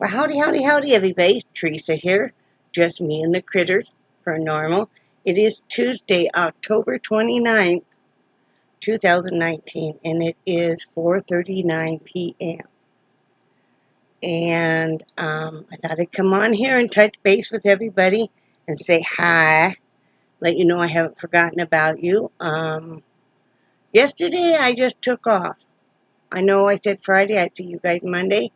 Well, howdy, howdy, howdy, everybody. Theresa here. Just me and the critters for normal. It is Tuesday, October 29th, 2019, and it is 4:39 p.m. And I thought I'd come on here and touch base with everybody and say hi, let you know I haven't forgotten about you. Yesterday, I just took off. I know I said Friday, I'd see you guys Monday,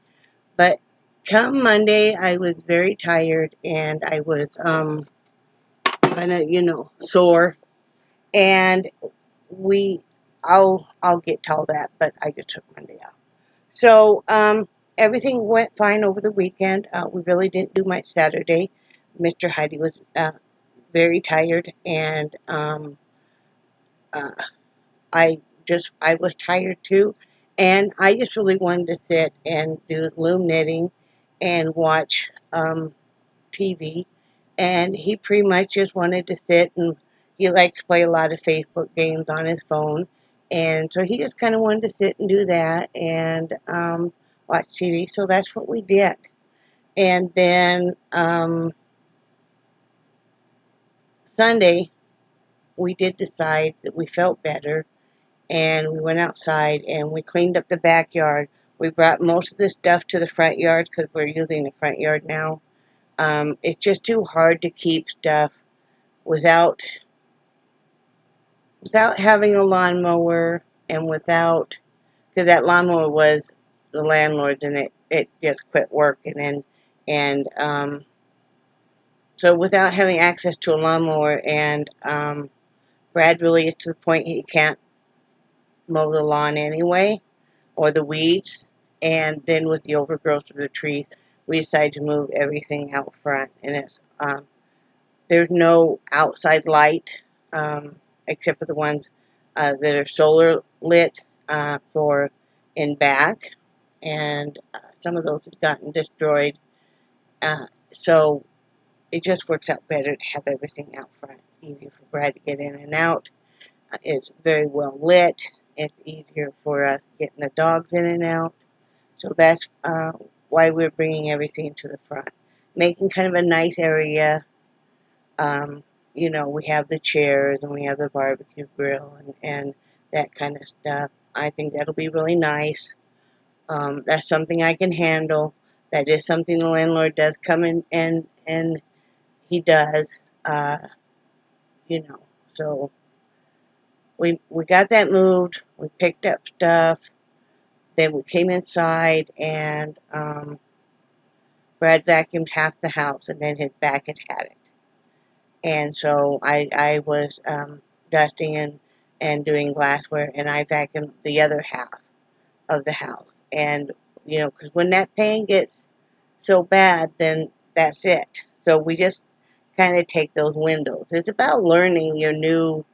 but come Monday, I was very tired and I was kind of sore. And I'll get to all that, but I just took Monday off. So everything went fine over the weekend. We really didn't do much Saturday. Mr. Heide was very tired, and uh, I was tired too, and I just really wanted to sit and do loom knitting and watch TV, and he pretty much just wanted to sit, and he likes to play a lot of Facebook games on his phone, and so he just kind of wanted to sit and do that and watch TV. So that's what we did, and then Sunday we did decide that we felt better, and we went outside and we cleaned up the backyard. We brought most of the stuff to the front yard because we're using the front yard now. It's just too hard to keep stuff without having a lawnmower, and without, because that lawnmower was the landlord's, and it just quit working, and so without having access to a lawnmower, and Brad really is to the point he can't mow the lawn anyway, or the weeds, and then with the overgrowth of the trees, we decided to move everything out front, and there's no outside light, except for the ones that are solar lit for in back, and some of those have gotten destroyed. So it just works out better to have everything out front. It's easier for Brad to get in and out. It's very well lit. It's easier for us getting the dogs in and out. So that's why we're bringing everything to the front, making kind of a nice area. We have the chairs and we have the barbecue grill and that kind of stuff. I think that'll be really nice. That's something I can handle. That is something the landlord does come in and he does. So we got that moved. We picked up stuff. Then we came inside and Brad vacuumed half the house and then his back had it. And so I was dusting and doing glassware, and I vacuumed the other half of the house. And, because when that pain gets so bad, then that's it. So we just kind of take those windows. It's about learning your new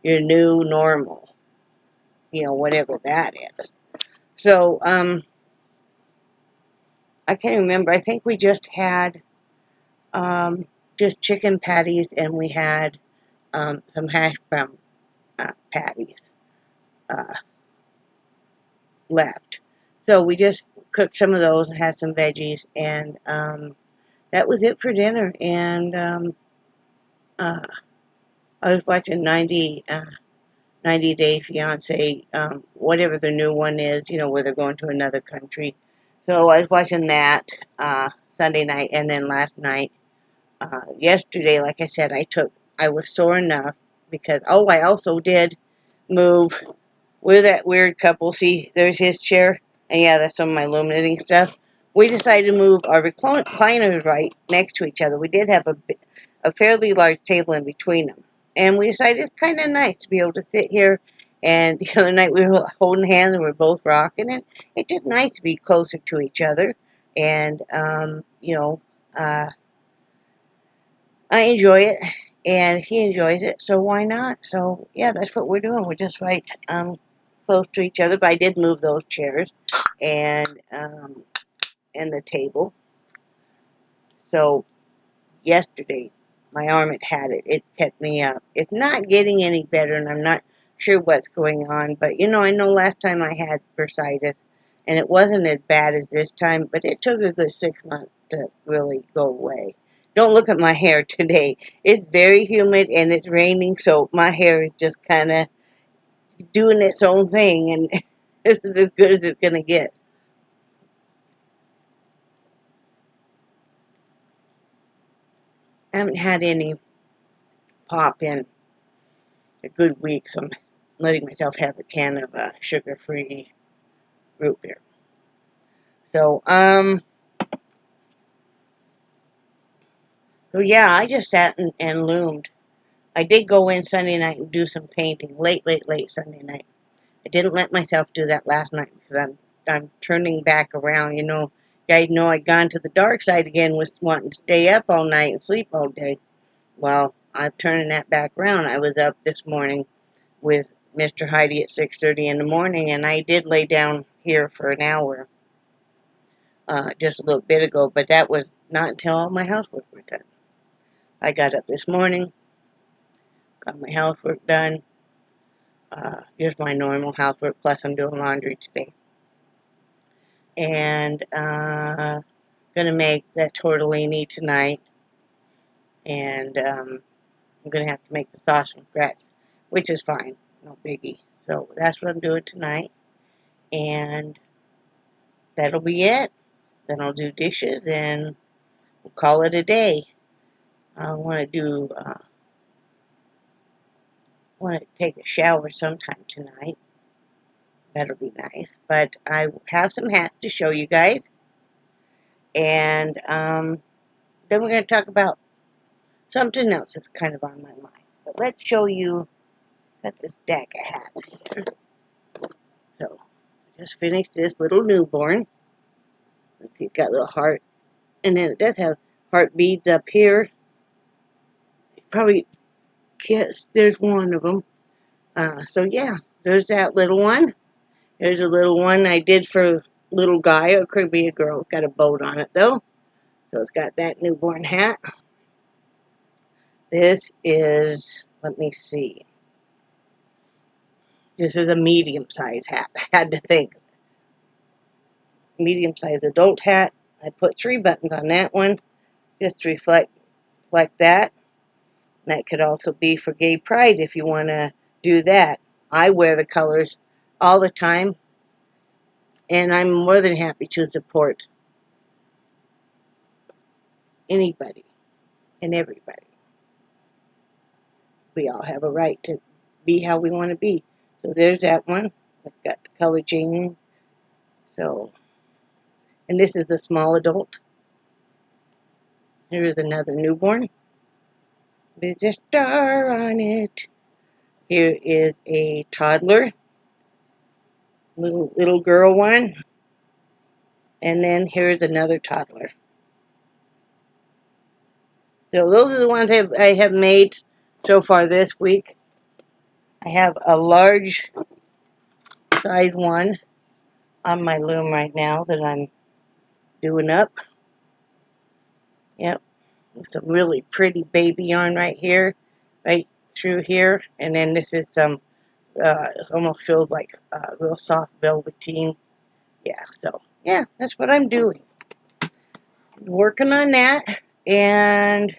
normal, whatever that is. So I can't remember. I think we just had just chicken patties, and we had some hash brown patties left. So we just cooked some of those and had some veggies, and that was it for dinner. And I was watching 90 Day Fiance, whatever the new one is, where they're going to another country. So I was watching that Sunday night, and then last night, yesterday, like I said, I was sore enough because, I also did move. We're that weird couple. See, there's his chair, and yeah, that's some of my loom knitting stuff. We decided to move our recliners right next to each other. We did have a fairly large table in between them, and we decided it's kind of nice to be able to sit here. And the other night we were holding hands and we were both rocking, and it's just nice to be closer to each other. And I enjoy it, and he enjoys it, so why not? So yeah, that's what we're doing. We're just right close to each other, but I did move those chairs and the table. So yesterday, my arm had it. It kept me up. It's not getting any better, and I'm not sure what's going on. But I know last time I had bursitis, And it wasn't as bad as this time, but it took a good 6 months to really go away. Don't look at my hair today. It's very humid and it's raining, so my hair is just kind of doing its own thing, and it's as good as it's going to get. I haven't had any pop in a good week, so I'm letting myself have a can of sugar-free root beer. So, yeah, I just sat and loomed. I did go in Sunday night and do some painting, late Sunday night. I didn't let myself do that last night because I'm turning back around. You guys know I'd gone to the dark side again, was wanting to stay up all night and sleep all day. Well, I'm turning that back around. I was up this morning with Mr. Heide at 6:30 in the morning, and I did lay down here for an hour just a little bit ago, but that was not until all my housework was done. I got up this morning, got my housework done, just my normal housework, plus I'm doing laundry today. And gonna make that tortellini tonight, and I'm gonna have to make the sauce from scratch, which is fine, no biggie. So that's what I'm doing tonight, and that'll be it. Then I'll do dishes, and we'll call it a day. I want to take a shower sometime tonight. That'll be nice. But I have some hats to show you guys, and then we're going to talk about something else that's kind of on my mind. But let's show you, got this stack of hats here. So, I just finished this little newborn. Let's see, it's got a little heart. And then it does have heart beads up here. Probably, yes, there's one of them. So yeah, there's that little one. There's a little one I did for a little guy. It could be a girl. It's got a boat on it, though. So it's got that newborn hat. This is, let me see. This is a medium-sized hat. I had to think. Medium-sized adult hat. I put 3 buttons on that one, just to reflect that. That could also be for Gay Pride if you want to do that. I wear the colors all the time, and I'm more than happy to support anybody and everybody. We all have a right to be how we want to be. So there's that one. I've got the color changing. So, and this is a small adult. Here is another newborn. There's a star on it. Here is a toddler. Little girl one. And then here's another toddler. So those are the ones I have made so far this week. I have a large size one on my loom right now that I'm doing up. Yep. Some really pretty baby yarn right here, right through here. And then this is some, almost feels like real soft velveteen. Yeah, so, yeah, that's what I'm doing. Working on that. And,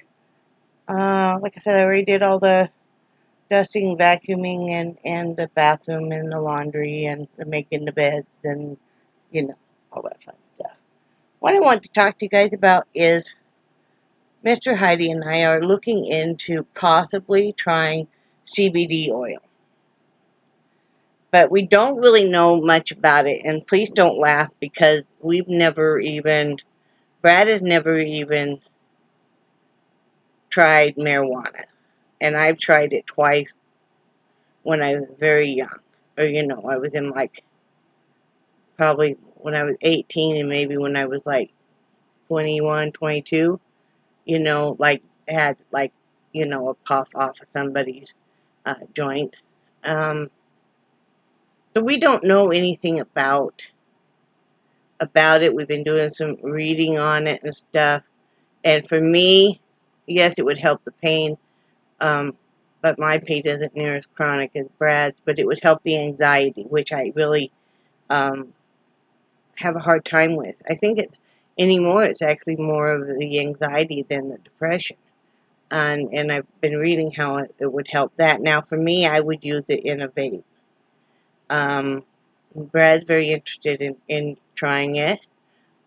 like I said, I already did all the dusting, vacuuming, and the bathroom and the laundry and the making the beds and, all that fun stuff. What I want to talk to you guys about is Mr. Heide and I are looking into possibly trying CBD oil. But we don't really know much about it, and please don't laugh because Brad has never even tried marijuana. And I've tried it twice when I was very young. Or, I was in probably when I was 18 and maybe when I was 21, 22. Had a puff off of somebody's joint. So we don't know anything about it. We've been doing some reading on it and stuff. And for me, yes, it would help the pain. But my pain isn't near as chronic as Brad's. But it would help the anxiety, which I really have a hard time with. I think anymore it's actually more of the anxiety than the depression. And I've been reading how it would help that. Now, for me, I would use it in a vape. Brad's very interested in trying it.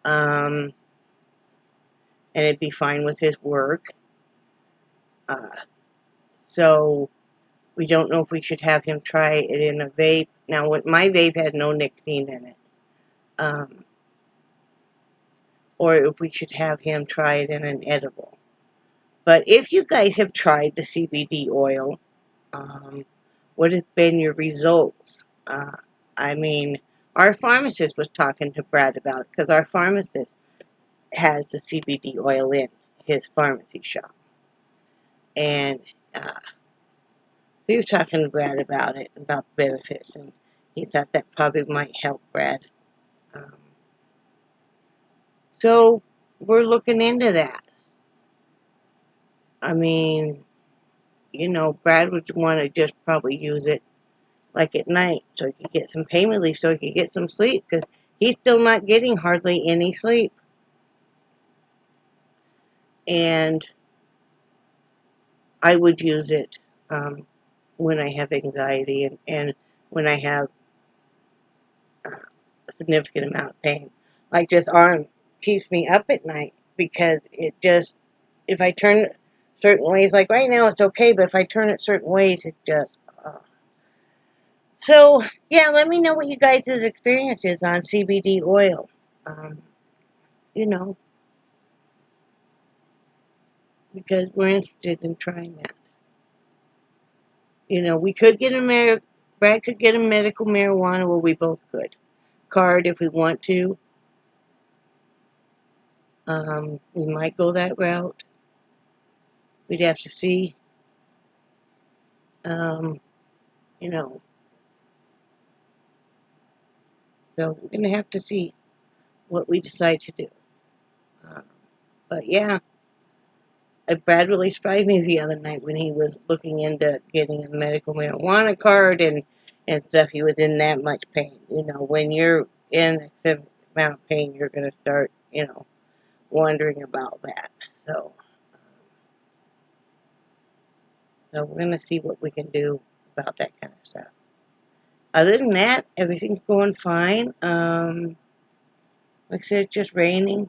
And it'd be fine with his work. So we don't know if we should have him try it in a vape. Now, my vape had no nicotine in it. Or if we should have him try it in an edible. But if you guys have tried the CBD oil, what have been your results? I mean, our pharmacist was talking to Brad about it because our pharmacist has the CBD oil in his pharmacy shop. And we were talking to Brad about it, about the benefits, and he thought that probably might help Brad. So we're looking into that. I mean, you know, Brad would want to just probably use it like at night so he could get some pain relief, so he could get some sleep, because he's still not getting hardly any sleep. And I would use it when I have anxiety and when I have a significant amount of pain. Like this arm keeps me up at night because it just, if I turn it certain ways, like right now it's okay, but if I turn it certain ways, it just... So, yeah, let me know what you guys' experience is on CBD oil. You know, because we're interested in trying that. You know, we could get Brad could get a medical marijuana, or we both could. Card if we want to. We might go that route. We'd have to see. You know, so we're going to have to see what we decide to do. But yeah, Brad really surprised me the other night when he was looking into getting a medical marijuana card and stuff. He was in that much pain. You know, when you're in a certain amount of pain, you're going to start, you know, wondering about that. So we're going to see what we can do about that kind of stuff. Other than that, everything's going fine. Like I said, it's just raining.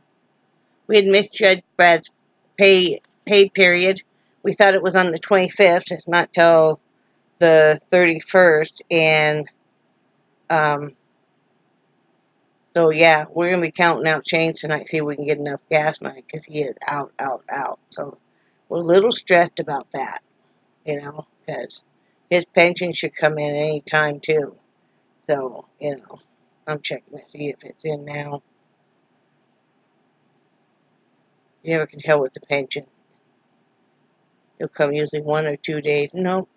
We had misjudged Brad's paid period. We thought it was on the 25th. It's not till the 31st. And so, yeah, we're going to be counting out change tonight, see if we can get enough gas money, because he is out. So we're a little stressed about that, you know, because his pension should come in any time, too. So, you know, I'm checking to see if it's in now. You never can tell with the pension. It'll come usually 1 or 2 days. Nope.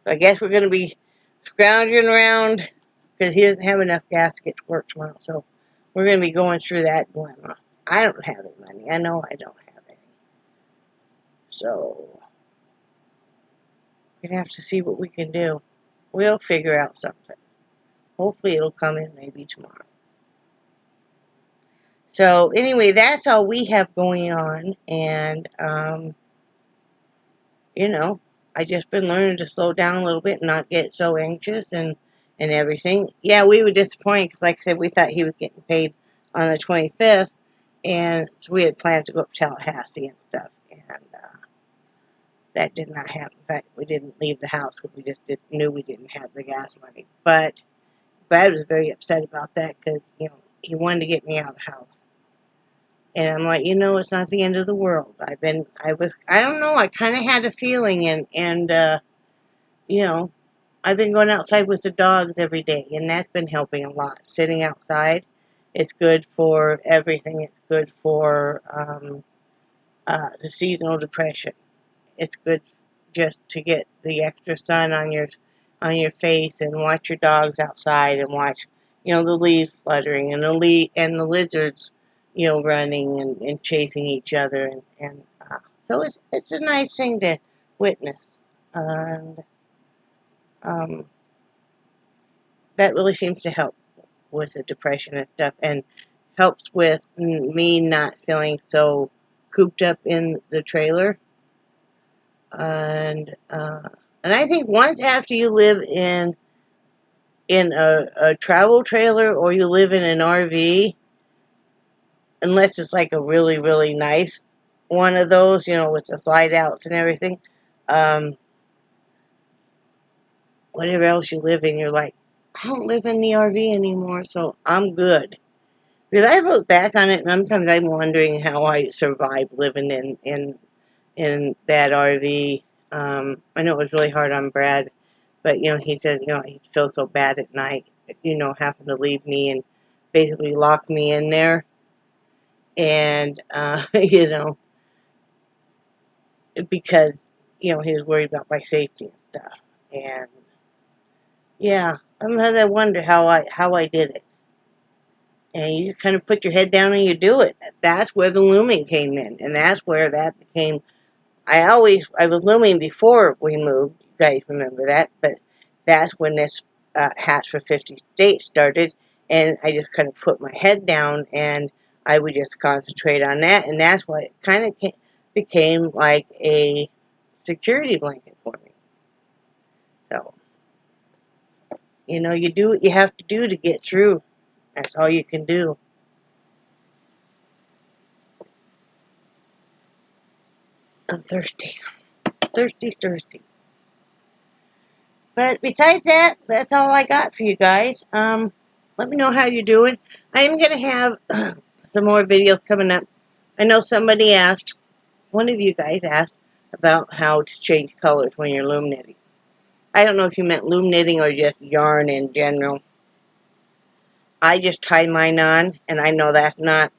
So I guess we're going to be scrounging around because he doesn't have enough gas to get to work tomorrow. So we're going to be going through that dilemma. I don't have any money. I know I don't have any. So we're going to have to see what we can do. We'll figure out something. Hopefully it'll come in maybe tomorrow. So anyway, that's all we have going on. And, you know, I just been learning to slow down a little bit and not get so anxious and everything. Yeah, we were disappointed because, like I said, we thought he was getting paid on the 25th, and so we had planned to go up to Tallahassee and stuff, and that did not happen. In fact, we didn't leave the house because we just knew we didn't have the gas money. But Brad was very upset about that because, you know, he wanted to get me out of the house. And I'm like, you know, it's not the end of the world. I don't know, I kind of had a feeling, and you know, I've been going outside with the dogs every day, and that's been helping a lot. Sitting outside, it's good for everything. It's good for the seasonal depression. It's good just to get the extra sun on your face and watch your dogs outside and watch, you know, the leaves fluttering and the lizards, you know, running and chasing each other, and so it's a nice thing to witness, and that really seems to help with the depression and stuff, and helps with me not feeling so cooped up in the trailer. And I think once after you live in a travel trailer, or you live in an RV, unless it's like a really, really nice one of those, you know, with the slide outs and everything, whatever else you live in, you're like, I don't live in the RV anymore, so I'm good. Because I look back on it, and sometimes I'm wondering how I survived living in that RV. I know it was really hard on Brad, but, you know, he said, you know, he'd feel so bad at night, you know, having to leave me and basically lock me in there. And, you know, because, you know, he was worried about my safety and stuff. And, yeah, sometimes I wonder how I did it. And you just kind of put your head down and you do it. That's where the looming came in. And that's where that became, I was looming before we moved. You guys remember that. But that's when this Hats for 50 States started. And I just kind of put my head down and I would just concentrate on that. And that's what it kind of became like a security blanket for me. So, you know, you do what you have to do to get through. That's all you can do. I'm thirsty. Thirsty. But besides that, that's all I got for you guys. Let me know how you're doing. I am going to have some more videos coming up. I know somebody asked, one of you guys asked, about how to change colors when you're loom knitting. I don't know if you meant loom knitting or just yarn in general. I just tie mine on, and I know that's not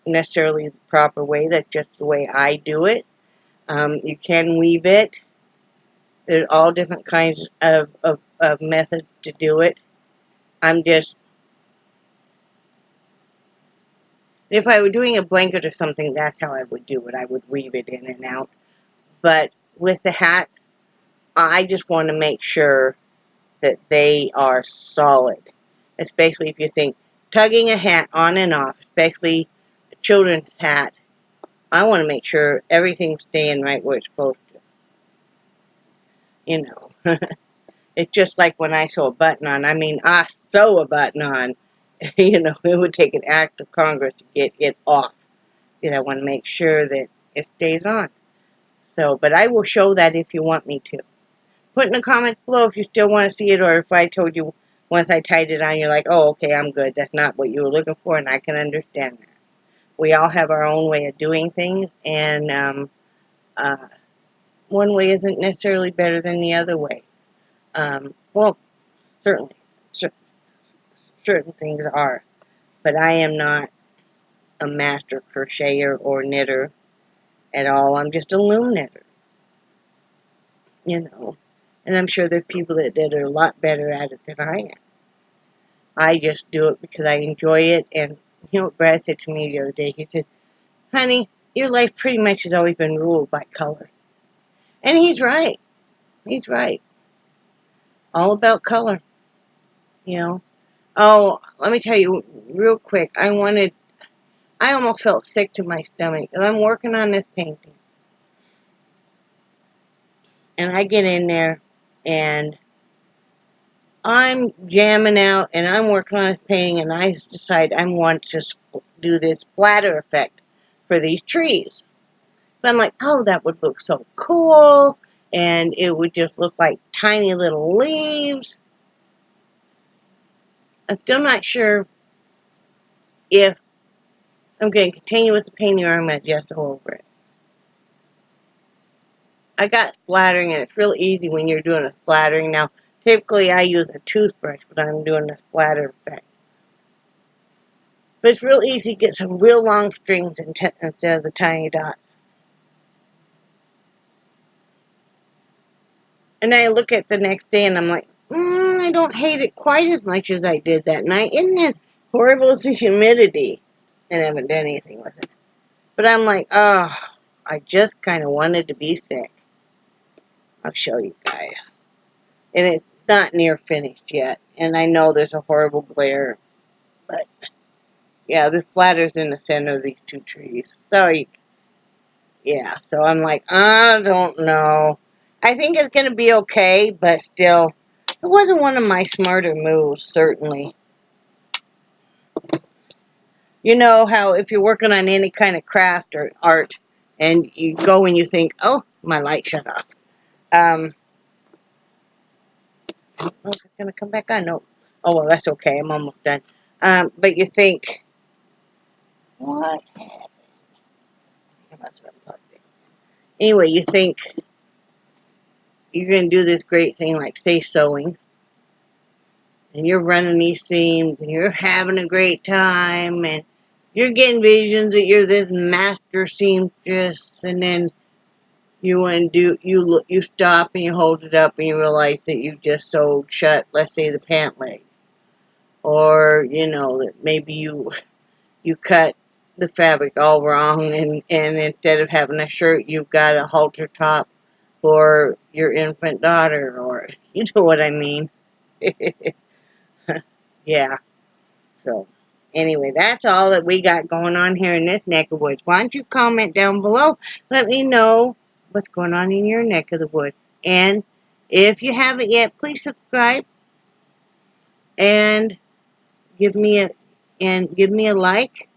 necessarily the proper way. That's just the way I do it. You can weave it. There's all different kinds of methods to do it. I'm just, if I were doing a blanket or something, that's how I would do it. I would weave it in and out. But with the hats, I just want to make sure that they are solid. Especially if you think tugging a hat on and off, especially a children's hat, I want to make sure everything's staying right where it's supposed to. You know. It's just like when I sew a button on. I mean, I sew a button on. You know, it would take an act of Congress to get it off. You know, I want to make sure that it stays on. So, but I will show that if you want me to. Put in the comments below if you still want to see it, or if I told you once I tied it on, you're like, oh, okay, I'm good. That's not what you were looking for, and I can understand that. We all have our own way of doing things, and one way isn't necessarily better than the other way. Well, certainly, certain things are, but I am not a master crocheter or knitter at all. I'm just a loom knitter, you know, and I'm sure there are people that are a lot better at it than I am. I just do it because I enjoy it, and you know what Brad said to me the other day? He said, honey, your life pretty much has always been ruled by color. And he's right. He's right. All about color, you know. Oh, let me tell you real quick, I almost felt sick to my stomach, because I'm working on this painting. And I get in there, and I'm jamming out, and I'm working on this painting, and I decide I want to do this splatter effect for these trees. So I'm like, oh, that would look so cool, and it would just look like tiny little leaves. I'm still not sure if I'm going to continue with the painting or I'm going to just go over it. I got splattering, and it's real easy when you're doing a splattering. Now, typically I use a toothbrush when I'm doing a splatter effect. But it's real easy to get some real long strings instead of the tiny dots. And then I look at the next day and I'm like, I don't hate it quite as much as I did that night. Isn't it horrible? It's the humidity. And I haven't done anything with it. But I'm like, oh, I just kind of wanted to be sick. I'll show you guys. And it's not near finished yet. And I know there's a horrible glare But, yeah, the flatter's in the center of these two trees. Sorry. Yeah, so I'm like, I don't know. I think it's going to be okay, but still, it wasn't one of my smarter moves, certainly. You know how if you're working on any kind of craft or art, and you go and you think, oh, my light shut off. Oh, is it going to come back on? No. Oh, well, that's okay. I'm almost done. But you think, what happened? I must have unplugged it. Anyway, you think you're going to do this great thing like, say, sewing. And you're running these seams, and you're having a great time, and you're getting visions that you're this master seamstress, and then you want to you stop and you hold it up and you realize that you just sewed shut, let's say, the pant leg, or you know that maybe you cut the fabric all wrong, and instead of having a shirt, you've got a halter top for your infant daughter, or you know what I mean. Yeah. So, anyway, that's all that we got going on here in this neck of woods. Why don't you comment down below? Let me know what's going on in your neck of the woods. And if you haven't yet, please subscribe and give me a like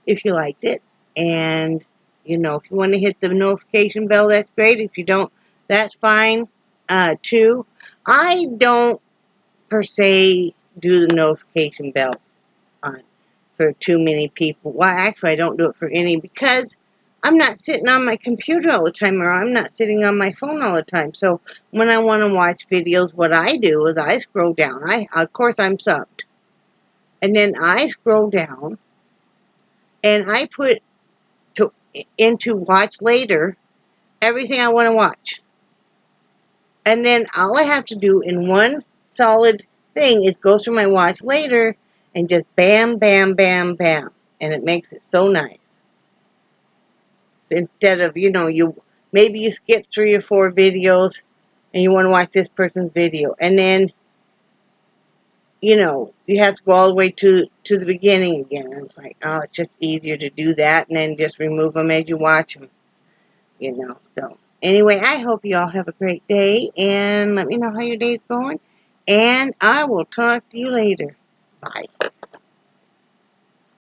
if you liked it. And you know, if you want to hit the notification bell, that's great. If you don't, that's fine too. I don't per se do the notification bell on for too many people. Well, actually, I don't do it for any because I'm not sitting on my computer all the time, or I'm not sitting on my phone all the time. So when I want to watch videos, what I do is I scroll down. Of course, I'm subbed. And then I scroll down and I put into watch later everything I want to watch. And then all I have to do in one solid thing is go through my watch later and just bam, bam, bam, bam. And it makes it so nice. Instead of, you know, maybe you skip 3 or 4 videos and you want to watch this person's video. And then, you know, you have to go all the way to the beginning again. And it's like, oh, it's just easier to do that and then just remove them as you watch them, you know. So, anyway, I hope you all have a great day. And let me know how your day's going. And I will talk to you later. Bye.